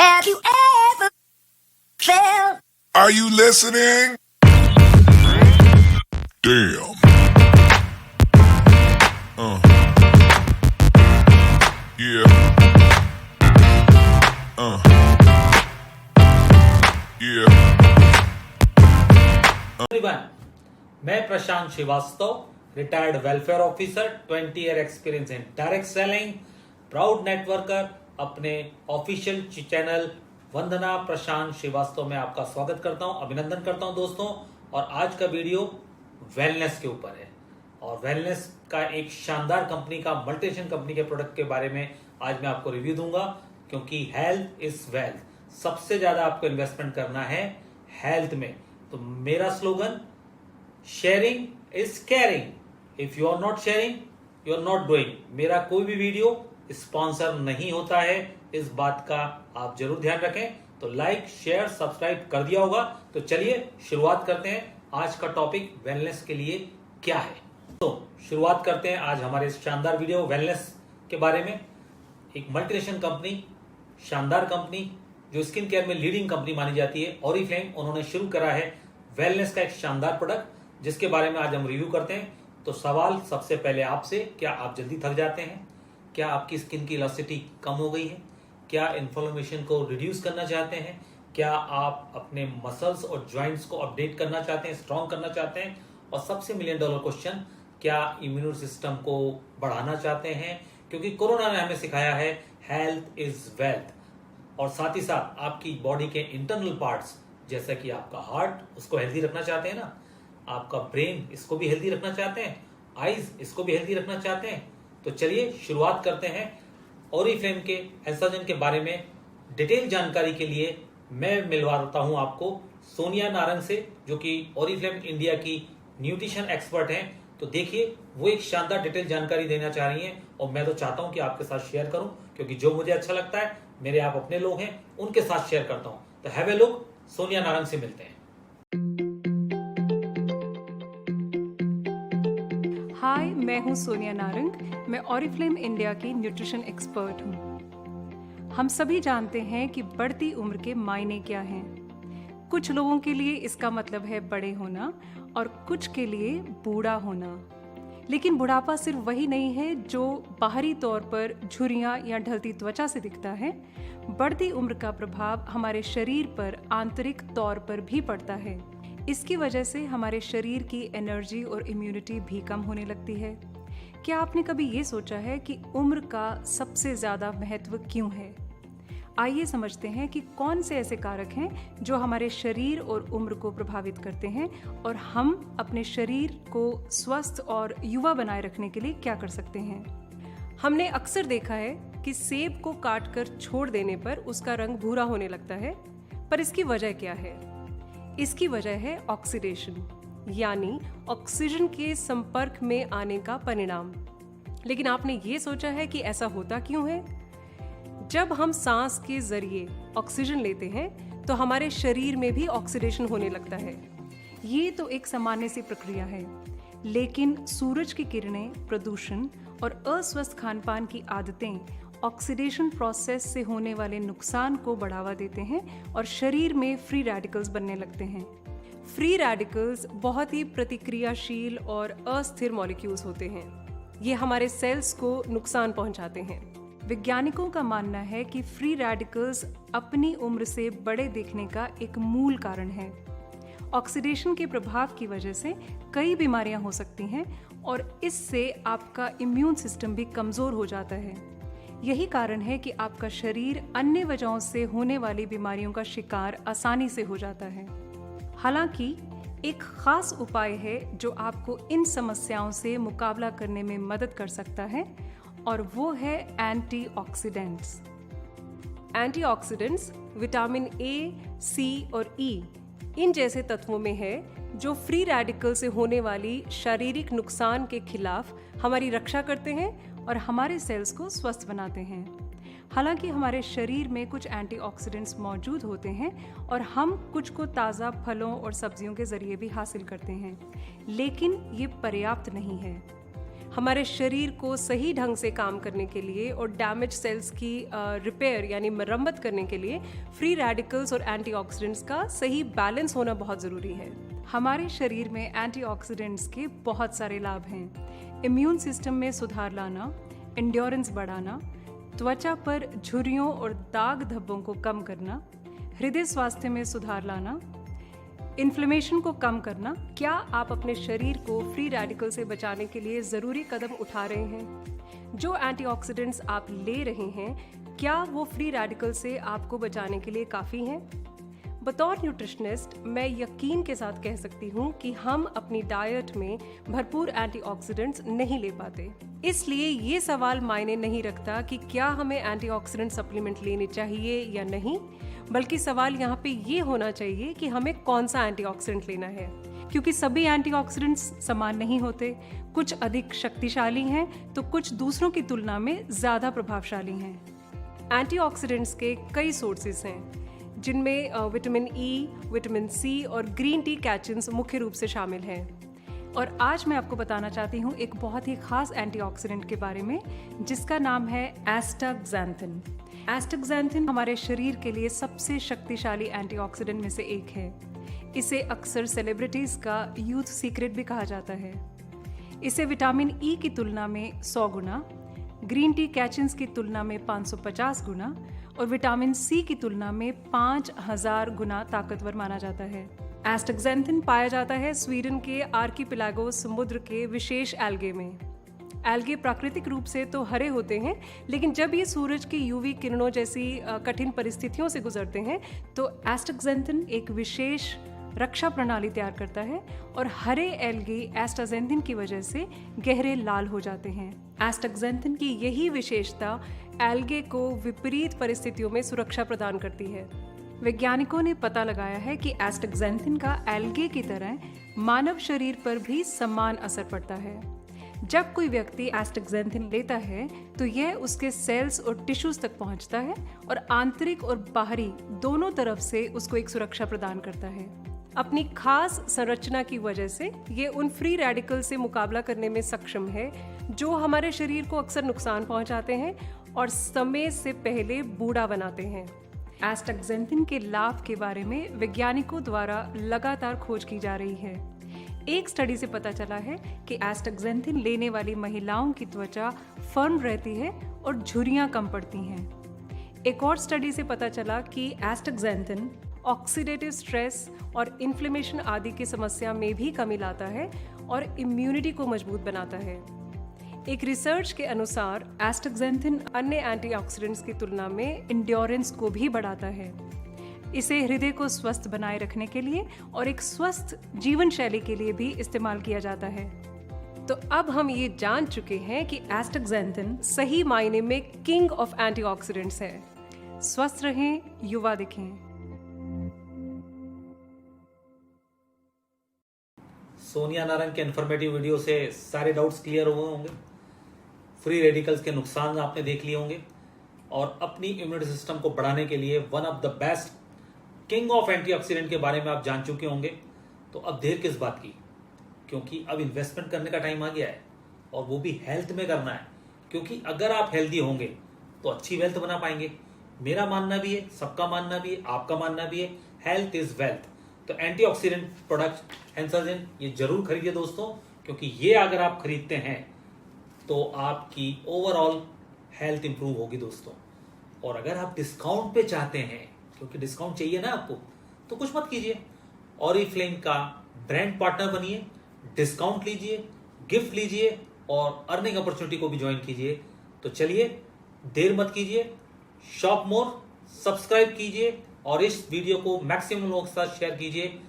Have you ever felt? Are you listening? Damn. Yeah. Yeah. Everyone, मैं Prashant Srivastava, retired welfare officer, 20 year experience in direct selling, proud networker, अपने official channel Vandana Prashant Srivastava में आपका स्वागत करता हूं, अभिनंदन करता हूं दोस्तों। और आज का वीडियो वेलनेस के ऊपर है और वेलनेस का एक शानदार कंपनी का, मल्टीनेशनल कंपनी के प्रोडक्ट के बारे में आज मैं आपको रिव्यू दूंगा, क्योंकि हेल्थ इज वेल्थ। सबसे ज्यादा आपको इन्वेस्टमेंट करना है हेल्थ में। तो मेरा slogan, sharing is caring, if you are not sharing you are not doing. मेरा कोई भी वीडियो स्पॉन्सर नहीं होता है, इस बात का आप जरूर ध्यान रखें। तो लाइक शेयर सब्सक्राइब कर दिया होगा। तो चलिए शुरुआत करते हैं। आज का टॉपिक वेलनेस के लिए क्या है, तो शुरुआत करते हैं आज हमारे शानदार वीडियो वेलनेस के बारे में। एक मल्टीनेशनल कंपनी, शानदार कंपनी जो स्किन केयर में लीडिंग कंपनी मानी जाती है, ऑरिफ्लेम, उन्होंने शुरू करा है वेलनेस का एक शानदार प्रोडक्ट, जिसके बारे में आज हम रिव्यू करते हैं। तो सवाल सबसे पहले आपसे, क्या आप जल्दी थक जाते हैं? क्या आपकी स्किन की इलास्टिसिटी कम हो गई है? क्या इन्फ्लेमेशन को रिड्यूस करना चाहते हैं? क्या आप अपने मसल्स और जॉइंट्स को अपडेट करना चाहते हैं, स्ट्रॉन्ग करना चाहते हैं? और सबसे $1 मिलियन क्वेश्चन, क्या इम्यून सिस्टम को बढ़ाना चाहते हैं? क्योंकि कोरोना ने हमें सिखाया है हेल्थ इज वेल्थ। और साथ ही साथ आपकी बॉडी के इंटरनल पार्ट्स, जैसा कि आपका हार्ट, उसको हेल्दी रखना चाहते हैं ना, आपका ब्रेन, इसको भी हेल्दी रखना चाहते हैं, आईज, इसको भी हेल्दी रखना चाहते हैं। तो चलिए शुरुआत करते हैं। ऑरिफ्लेम के एस्ट्रोजन के बारे में डिटेल जानकारी के लिए मैं मिलवाता हूं आपको सोनिया नारंग से, जो कि ऑरिफ्लेम इंडिया की न्यूट्रिशन एक्सपर्ट हैं। तो देखिए, वो एक शानदार डिटेल जानकारी देना चाह रही हैं और मैं तो चाहता हूं कि आपके साथ शेयर करूं, क्योंकि जो मुझे अच्छा लगता है, मेरे आप अपने लोग हैं, उनके साथ शेयर करता हूं। तो have a look, Sonia Narang से मिलते हैं। हाय, मैं हूं सोनिया नारंग। मैं ऑरिफ्लेम इंडिया की न्यूट्रिशन एक्सपर्ट हूं। हम सभी जानते हैं कि बढ़ती उम्र के मायने क्या हैं। कुछ लोगों के लिए इसका मतलब है बड़े होना और कुछ के लिए बूढ़ा होना। लेकिन बुढ़ापा सिर्फ वही नहीं है जो बाहरी तौर पर झुर्रियां या ढलती त्वचा से दिखता है। बढ़ती उम्र का प्रभाव हमारे शरीर पर आंतरिक तौर पर भी पड़ता है। इसकी वजह से हमारे शरीर की एनर्जी और इम्यूनिटी भी कम होने लगती है। क्या आपने कभी ये सोचा है कि उम्र का सबसे ज़्यादा महत्व क्यों है? आइए समझते हैं कि कौन से ऐसे कारक हैं जो हमारे शरीर और उम्र को प्रभावित करते हैं और हम अपने शरीर को स्वस्थ और युवा बनाए रखने के लिए क्या कर सकते हैं। हमने अक्सर देखा है कि सेब को काटकर छोड़ देने पर उसका रंग भूरा होने लगता है, पर इसकी वजह क्या है? इसकी वजह है ऑक्सीडेशन, यानी ऑक्सीजन के संपर्क में आने का परिणाम। लेकिन आपने ये सोचा है कि ऐसा होता क्यों है? जब हम सांस के जरिए ऑक्सीजन लेते हैं तो हमारे शरीर में भी ऑक्सीडेशन होने लगता है। ये तो एक सामान्य सी प्रक्रिया है, लेकिन सूरज की किरणें, प्रदूषण और अस्वस्थ खानपान की आदतें ऑक्सीडेशन प्रोसेस से होने वाले नुकसान को बढ़ावा देते हैं और शरीर में फ्री रेडिकल्स बनने लगते हैं। फ्री रेडिकल्स बहुत ही प्रतिक्रियाशील और अस्थिर मॉलिक्यूल्स होते हैं। ये हमारे सेल्स को नुकसान पहुंचाते हैं। वैज्ञानिकों का मानना है कि फ्री रेडिकल्स अपनी उम्र से बड़े दिखने का एक मूल कारण है। ऑक्सीडेशन के प्रभाव की वजह से कई बीमारियां हो सकती हैं और इससे आपका इम्यून सिस्टम भी कमज़ोर हो जाता है। यही कारण है कि आपका शरीर अन्य वजहों से होने वाली बीमारियों का शिकार आसानी से हो जाता है। हालांकि एक खास उपाय है जो आपको इन समस्याओं से मुकाबला करने में मदद कर सकता है, और वो है एंटीऑक्सीडेंट्स। एंटीऑक्सीडेंट्स विटामिन ए, सी और ई इन जैसे तत्वों में है जो फ्री रेडिकल से होने वाली शारीरिक नुकसान के खिलाफ हमारी रक्षा करते हैं और हमारे सेल्स को स्वस्थ बनाते हैं। हालांकि हमारे शरीर में कुछ एंटीऑक्सीडेंट्स मौजूद होते हैं और हम कुछ को ताज़ा फलों और सब्जियों के जरिए भी हासिल करते हैं, लेकिन ये पर्याप्त नहीं है। हमारे शरीर को सही ढंग से काम करने के लिए और डैमेज सेल्स की रिपेयर यानी मरम्मत करने के लिए फ्री रेडिकल्स और एंटीऑक्सीडेंट्स का सही बैलेंस होना बहुत ज़रूरी है। हमारे शरीर में एंटीऑक्सीडेंट्स के बहुत सारे लाभ हैं। इम्यून सिस्टम में सुधार लाना, एंड्योरेंस बढ़ाना, त्वचा पर झुर्रियों और दाग धब्बों को कम करना, हृदय स्वास्थ्य में सुधार लाना, इन्फ्लेमेशन को कम करना। क्या आप अपने शरीर को फ्री रेडिकल से बचाने के लिए ज़रूरी कदम उठा रहे हैं? जो एंटीऑक्सीडेंट्स आप ले रहे हैं, क्या वो फ्री रेडिकल से आपको बचाने के लिए काफ़ी हैं? बतौर न्यूट्रिशनिस्ट मैं यकीन के साथ कह सकती हूँ कि हम अपनी डाइट में भरपूर एंटीऑक्सीडेंट्स नहीं ले पाते। इसलिए ये सवाल मायने नहीं रखता कि क्या हमें एंटीऑक्सीडेंट सप्लीमेंट लेने चाहिए या नहीं, बल्कि सवाल यहाँ पे ये होना चाहिए कि हमें कौन सा एंटीऑक्सीडेंट लेना है, क्योंकि सभी एंटीऑक्सीडेंट्स समान नहीं होते। कुछ अधिक शक्तिशाली हैं तो कुछ दूसरों की तुलना में ज़्यादा प्रभावशाली हैं। एंटीऑक्सीडेंट्स के कई सोर्सेज हैं, जिनमें विटामिन ई, विटामिन सी और ग्रीन टी कैचिन्स मुख्य रूप से शामिल हैं। और आज मैं आपको बताना चाहती हूँ एक बहुत ही खास एंटीऑक्सीडेंट के बारे में, जिसका नाम है एस्टाक्सैंथिन। एस्टाक्सैंथिन हमारे शरीर के लिए सबसे शक्तिशाली एंटीऑक्सीडेंट में से एक है। इसे अक्सर सेलिब्रिटीज़ का यूथ सीक्रेट भी कहा जाता है। इसे विटामिन ई की तुलना में 100 गुना, ग्रीन टी कैचिन्स की तुलना में 550 गुना और विटामिन सी की तुलना में 5000 गुना ताकतवर माना जाता है। एस्टाक्सैंथिन पाया जाता है स्वीडन के आर्किपेलागोस समुद्र के विशेष एल्गे में। एल्गे प्राकृतिक रूप से तो हरे होते हैं, लेकिन जब ये सूरज की यूवी किरणों जैसी कठिन परिस्थितियों से गुजरते हैं तो एस्टाक्सैंथिन एक विशेष रक्षा प्रणाली तैयार करता है और हरे एल्गे एस्टाक्सैंथिन की वजह से गहरे लाल हो जाते हैं। एस्टाक्सैंथिन की यही विशेषता एल्गे को विपरीत परिस्थितियों में सुरक्षा प्रदान करती है। वैज्ञानिकों ने पता लगाया है कि एस्टाक्सैंथिन का एल्गे की तरह मानव शरीर पर भी समान असर पड़ता है। जब कोई व्यक्ति एस्टाक्सैंथिन लेता है तो यह उसके सेल्स और टिश्यूज तक पहुंचता है और आंतरिक और बाहरी दोनों तरफ से उसको एक सुरक्षा प्रदान करता है। अपनी खास संरचना की वजह से ये उन फ्री रेडिकल से मुकाबला करने में सक्षम है जो हमारे शरीर को अक्सर नुकसान पहुंचाते हैं और समय से पहले बूढ़ा बनाते हैं। एस्टाक्सैंथिन के लाभ के बारे में वैज्ञानिकों द्वारा लगातार खोज की जा रही है। एक स्टडी से पता चला है कि एस्टाक्सैंथिन लेने वाली महिलाओं की त्वचा फर्म रहती है और झुर्रियां कम पड़ती हैं। एक और स्टडी से पता चला कि एस्टाक्सैंथिन ऑक्सीडेटिव स्ट्रेस और इन्फ्लेमेशन आदि की समस्या में भी कमी लाता है और इम्यूनिटी को मजबूत बनाता है। एक रिसर्च के अनुसार एस्टाक्सैंथिन अन्य एंटीऑक्सीडेंट्स की तुलना में एंड्योरेंस को भी बढ़ाता है। इसे हृदय को स्वस्थ बनाए रखने के लिए और एक स्वस्थ जीवन शैली के लिए भी इस्तेमाल किया जाता है। तो अब हम ये जान चुके हैं कि एस्टाक्सैंथिन सही मायने में किंग ऑफ एंटीऑक्सीडेंट्स है। स्वस्थ रहें, युवा दिखें। सोनिया नारंग के इन्फॉर्मेटिव वीडियो से सारे डाउट्स क्लियर हुए होंगे। फ्री रेडिकल्स के नुकसान आपने देख लिए होंगे और अपनी इम्यूनिटी सिस्टम को बढ़ाने के लिए one of the best king of antioxidant के बारे में आप जान चुके होंगे। तो अब देर किस बात की, क्योंकि अब इन्वेस्टमेंट करने का टाइम आ गया है और वो भी हेल्थ में करना है, क्योंकि अगर आप हेल्दी होंगे तो अच्छी वेल्थ बना पाएंगे। मेरा मानना भी है, सबका मानना भी है, आपका मानना भी है, हेल्थ इज वेल्थ। तो एंटीऑक्सीडेंट प्रोडक्ट एंथ्राजिन ये जरूर खरीदिए दोस्तों, क्योंकि ये अगर आप खरीदते हैं तो आपकी ओवरऑल हेल्थ इंप्रूव होगी दोस्तों। और अगर आप डिस्काउंट पे चाहते हैं, क्योंकि डिस्काउंट चाहिए ना आपको, तो कुछ मत कीजिए, ऑरिफ्लेम का ब्रांड पार्टनर बनिए, डिस्काउंट लीजिए, गिफ्ट लीजिए और अर्निंग अपॉर्चुनिटी को भी ज्वाइन कीजिए। तो चलिए देर मत कीजिए, शॉप मोर सब्सक्राइब कीजिए और इस वीडियो को मैक्सिमम लोगों के साथ शेयर कीजिए